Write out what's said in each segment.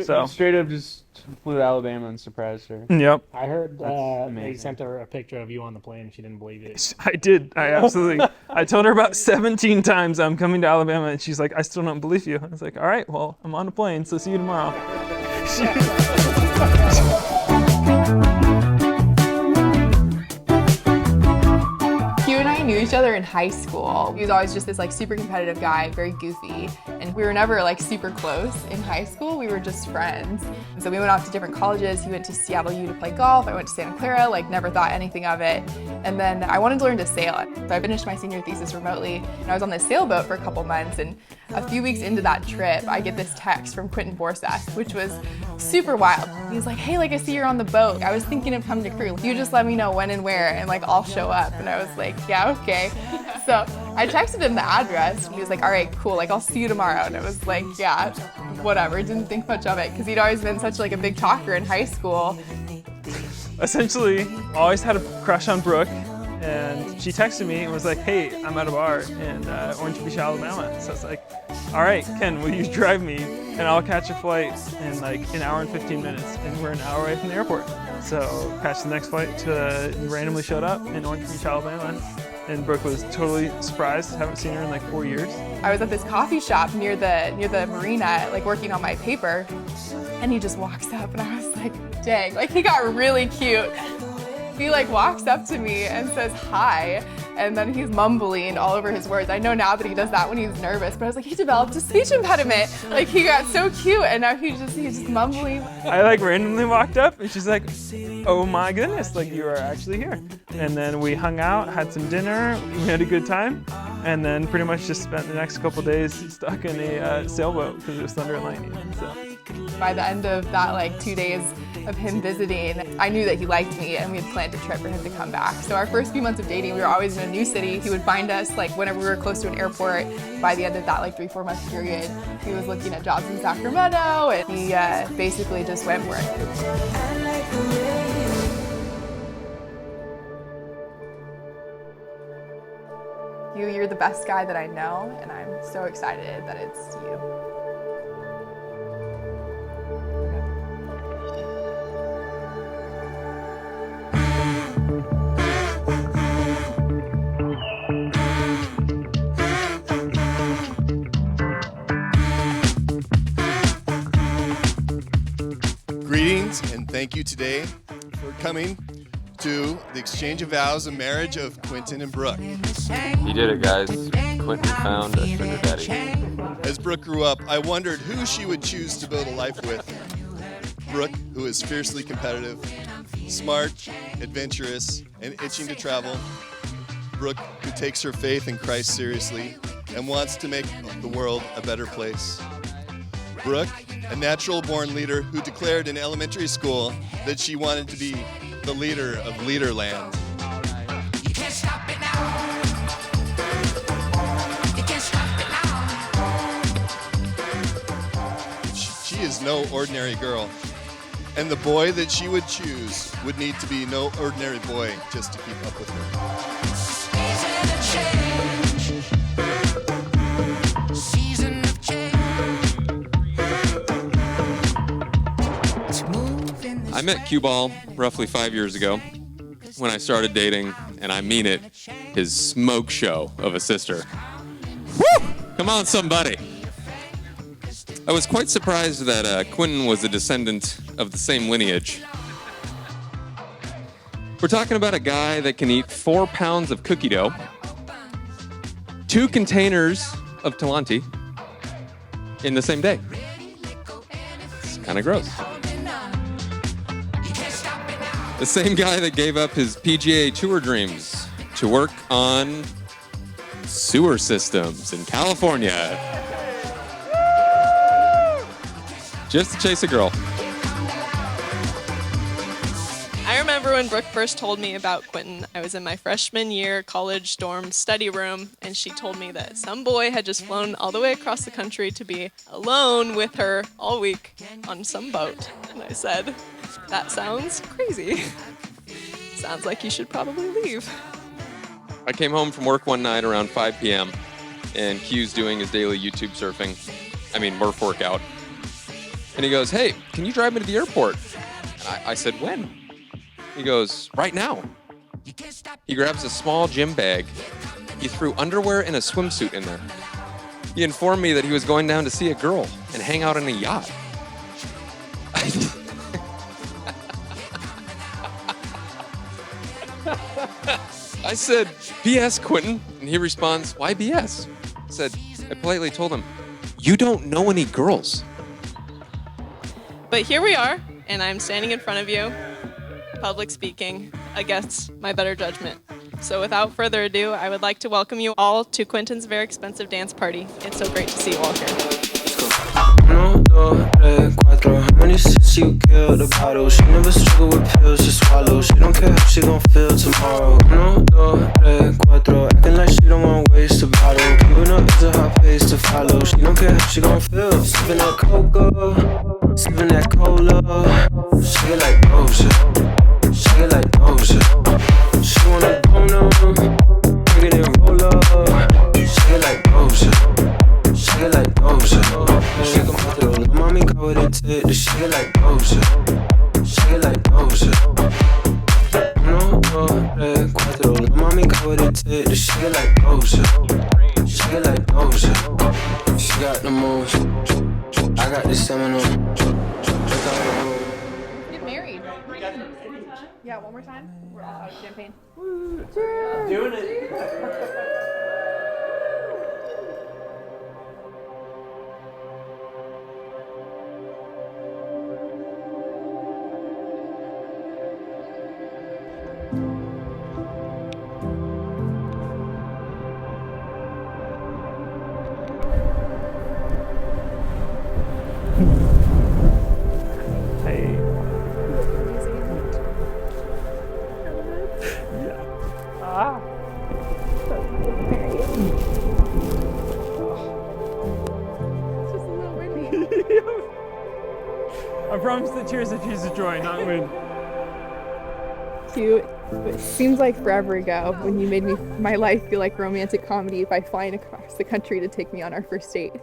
So straight up just flew to Alabama and surprised her. Yep. I heard they amazing. sent her a picture of you on the plane. She didn't believe it. I did. I absolutely. I told her about 17 times I'm coming to Alabama, and she's like, I still don't believe you. I was like, all right, well, I'm on a plane, so see you tomorrow. Knew each other in high school. He was always just this like super competitive guy, very goofy, and we were never like super close in high school. We were just friends. And so we went off to different colleges. He went to Seattle U to play golf. I went to Santa Clara, like never thought anything of it. And then I wanted to learn to sail. So I finished my senior thesis remotely, and I was on this sailboat for a couple months. And a few weeks into that trip, I get this text from Quinton Brooke, which was super wild. He's like, hey, like I see you're on the boat. I was thinking of coming to crew. You just let me know when and where, and like I'll show up. And I was like, yeah, okay. So I texted him the address. He was like, all right, cool. Like I'll see you tomorrow. And it was like, yeah, whatever. Didn't think much of it because he'd always been such like a big talker in high school. Essentially, always had a crush on Brooke, and she texted me and was like, hey, I'm at a bar in Orange Beach, Alabama. So I was like, all right, Ken, will you drive me? And I'll catch a flight in like an hour and 15 minutes. And we're an hour away from the airport. So catch the next flight randomly showed up in Orange Beach, Alabama. And Brooke was totally surprised. Haven't seen her in like 4 years. I was at this coffee shop near the marina, like working on my paper, and he just walks up, and I was like, dang, like he got really cute. He like walks up to me and says hi, and then he's mumbling all over his words. I know now that he does that when he's nervous, but I was like, he developed a speech impediment. Like he got so cute, and now he's just mumbling. I like randomly walked up, and she's like, oh my goodness, like you are actually here. And then we hung out, had some dinner, we had a good time, and then pretty much just spent the next couple days stuck in a sailboat because it was thunder and lightning. So. By the end of that like 2 days of him visiting, I knew that he liked me, and we had planned a trip for him to come back. So our first few months of dating, we were always in a new city. He would find us like whenever we were close to an airport. By the end of that like 3-4 month period, he was looking at jobs in Sacramento, and he basically just went for it. You're the best guy that I know, and I'm so excited that it's you. Greetings and thank you today for coming to the exchange of vows and marriage of Quinton and Brooke. He did it, guys. Quinton found a sugar daddy. As Brooke grew up, I wondered who she would choose to build a life with. Brooke, who is fiercely competitive, smart, adventurous, and itching to travel. Brooke, who takes her faith in Christ seriously and wants to make the world a better place. Brooke, a natural-born leader who declared in elementary school that she wanted to be the leader of Leaderland. She is no ordinary girl, and the boy that she would choose would need to be no ordinary boy just to keep up with her. I met Cue Ball roughly 5 years ago when I started dating, and I mean it, his smoke show of a sister. Woo! Come on, somebody. I was quite surprised that Quinton was a descendant of the same lineage. We're talking about a guy that can eat 4 pounds of cookie dough, 2 containers of Talenti in the same day. It's kind of gross. The same guy that gave up his PGA Tour dreams to work on sewer systems in California. Just to chase a girl. I remember when Brooke first told me about Quinton. I was in my freshman year college dorm study room, and she told me that some boy had just flown all the way across the country to be alone with her all week on some boat. And I said, that sounds crazy. Sounds like you should probably leave. I came home from work one night around 5 p.m. and Q's doing his daily YouTube surfing. Murph workout. And he goes, hey, can you drive me to the airport? And I said, when? He goes, right now. He grabs a small gym bag. He threw underwear and a swimsuit in there. He informed me that he was going down to see a girl and hang out on a yacht. I said, BS, Quinton. And he responds, why BS? I politely told him, you don't know any girls. But here we are, and I'm standing in front of you, public speaking, against my better judgment. So without further ado, I would like to welcome you all to Quinton's very expensive dance party. It's so great to see you all here. How many since you killed the bottle? She never struggle with pills to swallow. She don't care if she gon' feel tomorrow. Acting like she don't wanna waste a bottle. Keeping up is a hard pace to follow. She don't care if she gon' feel. Sipping that cocoa, sipping that cola. Shake it like Doja, shake it like Doja. She wanna go now, take it and roll up. Shake it like Doja, shake it like Doja. Shake 'em out the little mommy got what it take to shake it like Doja, shake it like Doja. Little mommy got what it take to shake it like Doja, shake it like Doja. She got the moves, I got the stamina. Get married. Yeah, one more time. We're all out of champagne. Cheers. Doing it. Hey. It's just a little windy. I promise that tears are tears of joy, not wind. Cute. It seems like forever ago when you made my life feel like romantic comedy by flying across the country to take me on our first date.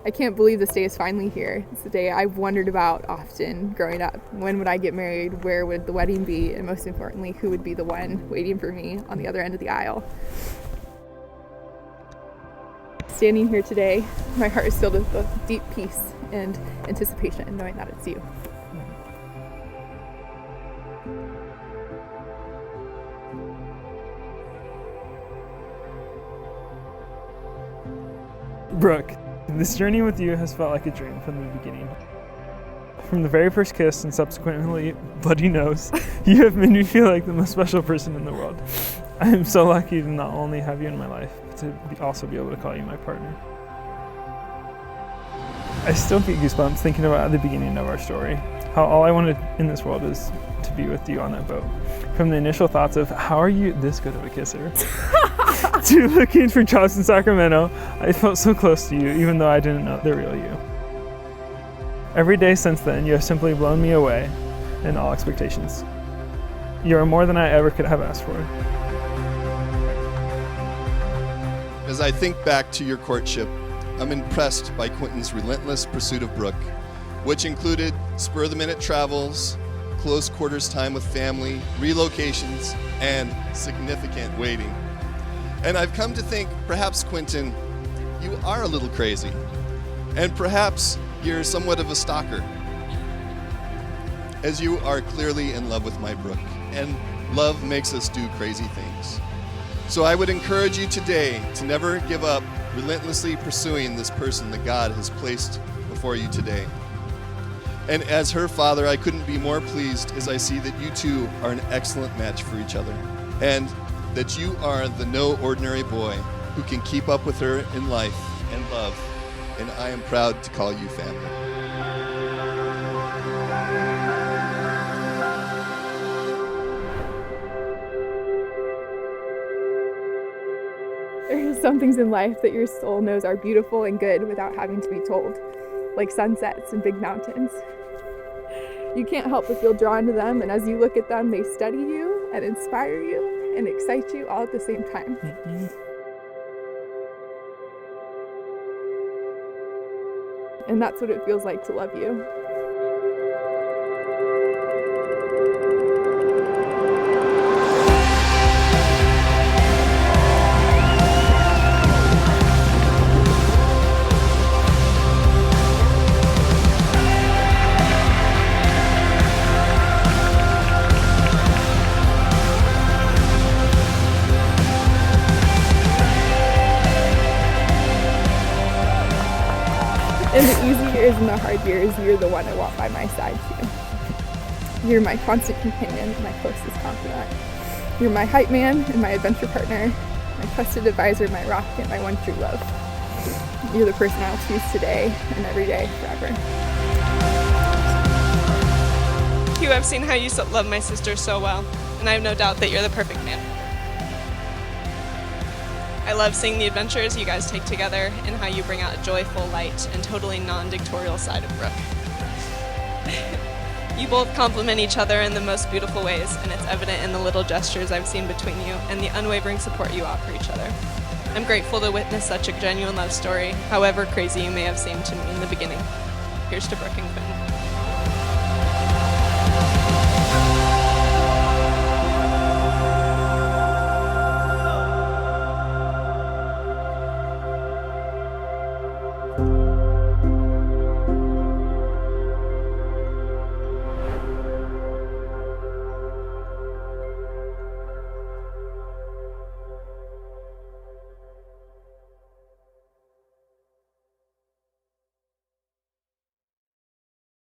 I can't believe this day is finally here. It's the day I've wondered about often growing up. When would I get married? Where would the wedding be? And most importantly, who would be the one waiting for me on the other end of the aisle? Standing here today, my heart is filled with both deep peace and anticipation, knowing that it's you. Brooke, this journey with you has felt like a dream from the beginning. From the very first kiss and subsequently bloody nose, you have made me feel like the most special person in the world. I am so lucky to not only have you in my life, but to also be able to call you my partner. I still get goosebumps thinking about the beginning of our story, how all I wanted in this world is to be with you on that boat. From the initial thoughts of, how are you this good of a kisser? To looking for jobs in Sacramento, I felt so close to you, even though I didn't know the real you. Every day since then, you have simply blown me away in all expectations. You are more than I ever could have asked for. As I think back to your courtship, I'm impressed by Quinton's relentless pursuit of Brooke, which included spur-of-the-minute travels, close quarters time with family, relocations, and significant waiting. And I've come to think, perhaps, Quinton, you are a little crazy. And perhaps you're somewhat of a stalker, as you are clearly in love with my Brooke, and love makes us do crazy things. So I would encourage you today to never give up relentlessly pursuing this person that God has placed before you today. And as her father, I couldn't be more pleased as I see that you two are an excellent match for each other, and that you are the no ordinary boy who can keep up with her in life and love, and I am proud to call you family. There are some things in life that your soul knows are beautiful and good without having to be told, like sunsets and big mountains. You can't help but feel drawn to them, and as you look at them, they study you and inspire you and excite you all at the same time. And that's what it feels like to love you. In the easy years and the hard years, you're the one I want by my side too. You're my constant companion and my closest confidant. You're my hype man and my adventure partner, my trusted advisor, my rock, and my one true love. You're the person I'll choose today and every day, forever. Hugh, I've seen how you love my sister so well, and I have no doubt that you're the perfect man. I love seeing the adventures you guys take together and how you bring out a joyful, light, and totally non-dictatorial side of Brooke. You both complement each other in the most beautiful ways, and it's evident in the little gestures I've seen between you and the unwavering support you offer each other. I'm grateful to witness such a genuine love story, however crazy you may have seemed to me in the beginning. Here's to Brooke and Quinton.